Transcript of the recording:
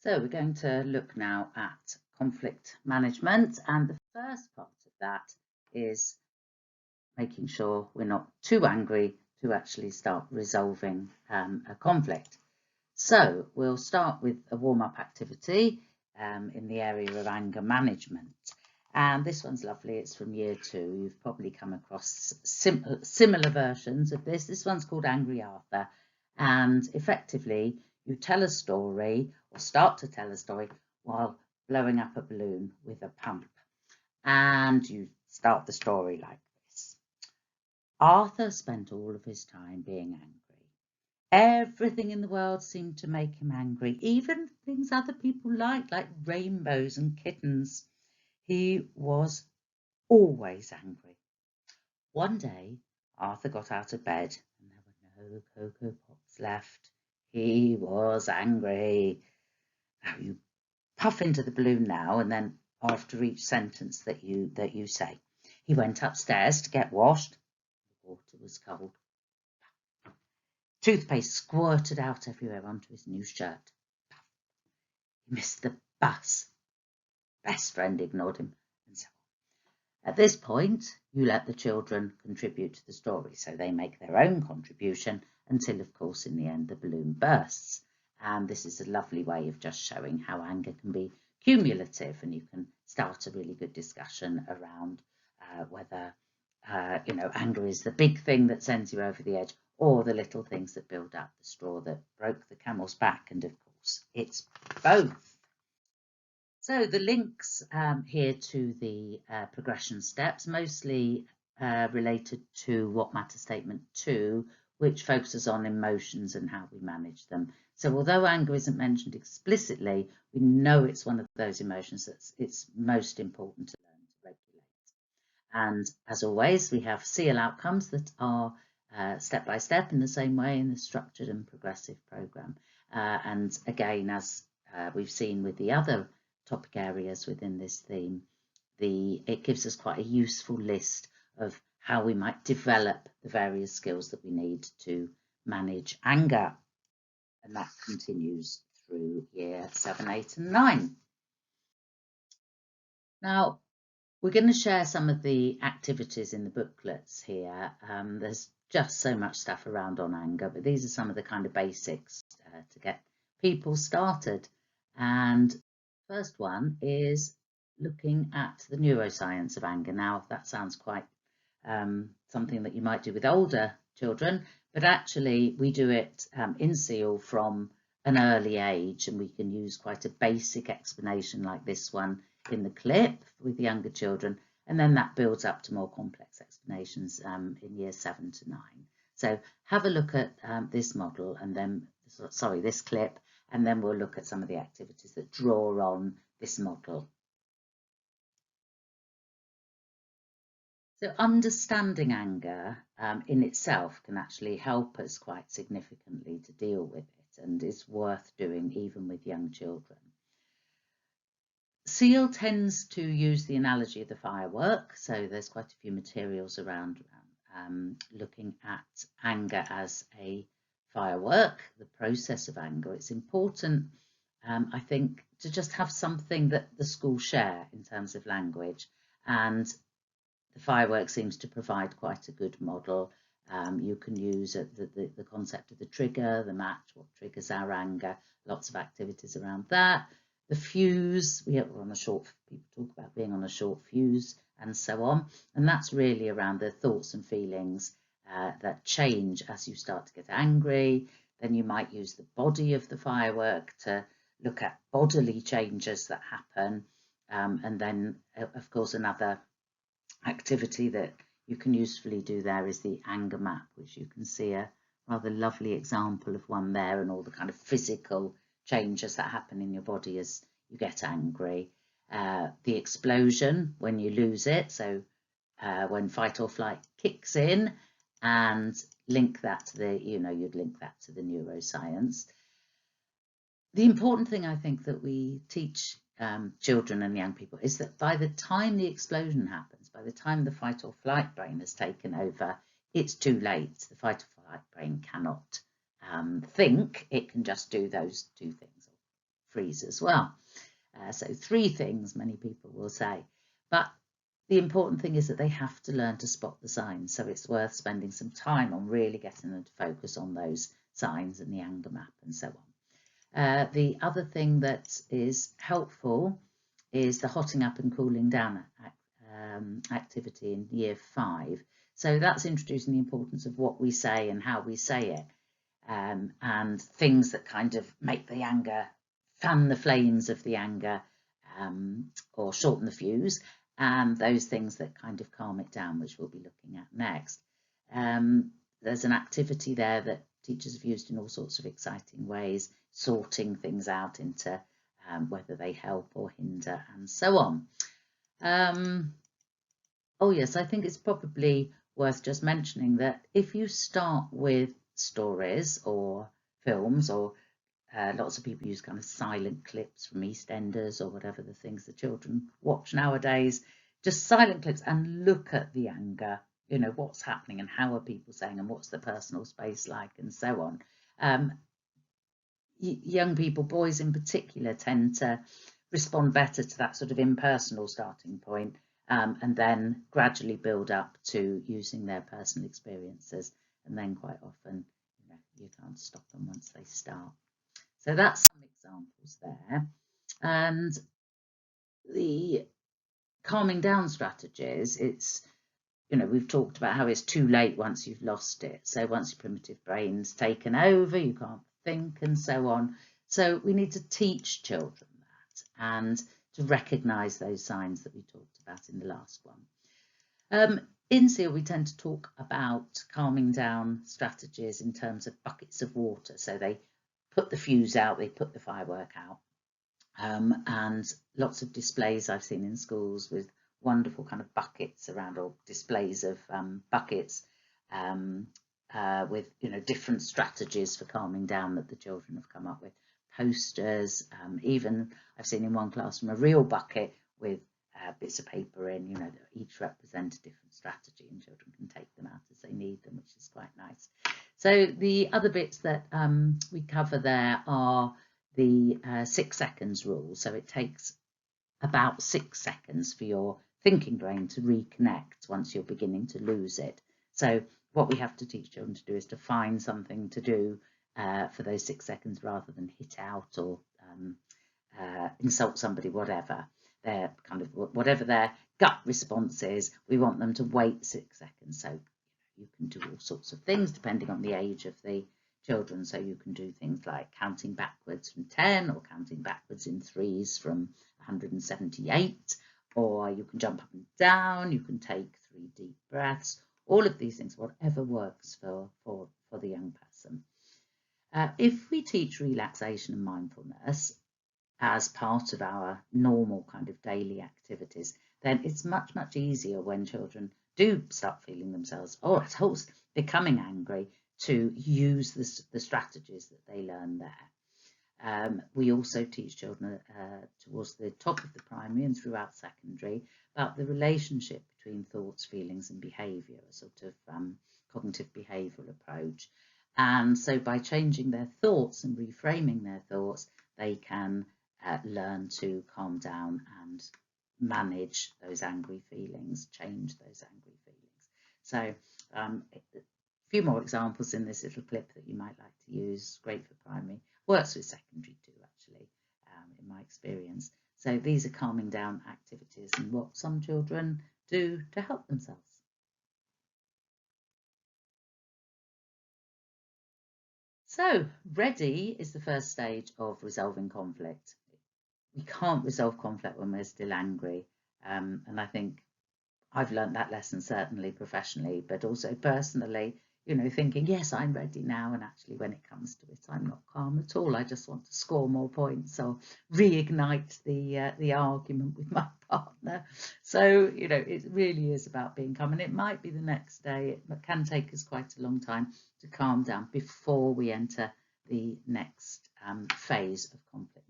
So we're going to look now at conflict management, and the first part of that is making sure we're not too angry to actually start resolving a conflict. So we'll start with a warm-up activity in the area of anger management. And this one's lovely. It's from year 2. You've probably come across similar versions of this. This one's called Angry Arthur. And effectively, you tell a story or start to tell a story while blowing up a balloon with a pump. And you start the story like this. Arthur spent all of his time being angry. Everything in the world seemed to make him angry, even things other people liked, like rainbows and kittens. He was always angry. One day, Arthur got out of bed and there were no Cocoa Pops left. He was angry. Now you puff into the balloon now, and then after each sentence that you say. He went upstairs to get washed. The water was cold. Toothpaste squirted out everywhere onto his new shirt. He missed the bus. Best friend ignored him, and so on. At this point, you let the children contribute to the story, so they make their own contribution until, of course, in the end, the balloon bursts. And this is a lovely way of just showing how anger can be cumulative, and you can start a really good discussion around whether anger is the big thing that sends you over the edge, or the little things that build up the straw that broke the camel's back. And of course, it's both. So the links here to the progression steps, mostly related to What Matter Statement 2, which focuses on emotions and how we manage them. So although anger isn't mentioned explicitly, we know it's one of those emotions it's most important to learn to regulate. And as always, we have SEL outcomes that are step by step in the same way in the structured and progressive programme. And again, as we've seen with the other topic areas within this theme, it gives us quite a useful list of how we might develop the various skills that we need to manage anger. And that continues through year 7, 8 and 9. Now, we're going to share some of the activities in the booklets here. There's just so much stuff around on anger, but these are some of the kind of basics to get people started. And first one is looking at the neuroscience of anger. Now, that sounds quite something that you might do with older children, but actually we do it in SEL from an early age, and we can use quite a basic explanation like this one in the clip with younger children, and then that builds up to more complex explanations in year 7 to 9. So have a look at this model, and then, this clip, and then we'll look at some of the activities that draw on this model. So understanding anger in itself can actually help us quite significantly to deal with it, and is worth doing even with young children. SEL tends to use the analogy of the firework, so there's quite a few materials around looking at anger as a firework, the process of anger. It's important, I think, to just have something that the schools share in terms of language, and the firework seems to provide quite a good model. You can use the concept of the trigger, the match, what triggers our anger, lots of activities around that. The fuse, we're on a short, people talk about being on a short fuse and so on. And that's really around the thoughts and feelings that change as you start to get angry. Then you might use the body of the firework to look at bodily changes that happen. And then, of course, another activity that you can usefully do there is the anger map, which you can see a rather lovely example of one there, and all the kind of physical changes that happen in your body as you get angry. The explosion when you lose it, so when fight or flight kicks in, and link that to the, you'd link that to the neuroscience. The important thing I think that we teach children and young people is that by the time the explosion happens, by the time the fight or flight brain has taken over, it's too late. The fight or flight brain cannot think, it can just do those two things, freeze as well. So 3 things many people will say, but the important thing is that they have to learn to spot the signs. So it's worth spending some time on really getting them to focus on those signs and the anger map and so on. The other thing that is helpful is the hotting up and cooling down activity in year 5. So that's introducing the importance of what we say and how we say it, and things that kind of make the anger, fan the flames of the anger, or shorten the fuse, and those things that kind of calm it down, which we'll be looking at next. There's an activity there that teachers have used in all sorts of exciting ways, sorting things out into whether they help or hinder and so on. Oh yes, I think it's probably worth just mentioning that if you start with stories or films, or lots of people use kind of silent clips from EastEnders or whatever the things the children watch nowadays, just silent clips, and look at the anger, you know, what's happening and how are people saying and what's the personal space like and so on. Young people, boys in particular, tend to respond better to that sort of impersonal starting point, and then gradually build up to using their personal experiences, and then quite often, you know, you can't stop them once they start. So that's some examples there. And the calming down strategies, it's, you know, we've talked about how it's too late once you've lost it. So once your primitive brain's taken over, you can't think and so on. So we need to teach children that and to recognise those signs that we talked about in the last one. In SEAL, we tend to talk about calming down strategies in terms of buckets of water. So they put the fuse out, they put the firework out. And lots of displays I've seen in schools with wonderful kind of buckets around, or displays of buckets with, you know, different strategies for calming down that the children have come up with. Posters, even I've seen in one classroom a real bucket with bits of paper in, you know, that each represent a different strategy, and children can take them out as they need them, which is quite nice. So the other bits that we cover there are the 6 seconds rule. So it takes about 6 seconds for your thinking brain to reconnect once you're beginning to lose it. So what we have to teach children to do is to find something to do for those 6 seconds, rather than hit out or insult somebody, whatever their kind of, whatever their gut response is, we want them to wait 6 seconds. So you can do all sorts of things depending on the age of the children. So you can do things like counting backwards from 10, or counting backwards in 3s from 178, or you can jump up and down, you can take 3 deep breaths, all of these things, whatever works for the young person. If we teach relaxation and mindfulness as part of our normal kind of daily activities, then it's much, much easier when children do start feeling themselves, or at all becoming angry, to use the strategies that they learn there. We also teach children towards the top of the primary and throughout secondary about the relationship between thoughts, feelings and behaviour, a sort of cognitive behavioural approach. And so by changing their thoughts and reframing their thoughts, they can learn to calm down and manage those angry feelings, change those angry feelings. So a few more examples in this little clip that you might like to use. Great for primary, works with secondary too, actually, in my experience. So these are calming down activities and what some children do to help themselves. So ready is the first stage of resolving conflict. We can't resolve conflict when we're still angry, and I think I've learned that lesson, certainly professionally, but also personally, you know, thinking, yes, I'm ready now, and actually when it comes to it, I'm not calm at all. I just want to score more points or reignite the argument with my partner. So, you know, it really is about being calm, and it might be the next day. It can take us quite a long time to calm down before we enter the next phase of conflict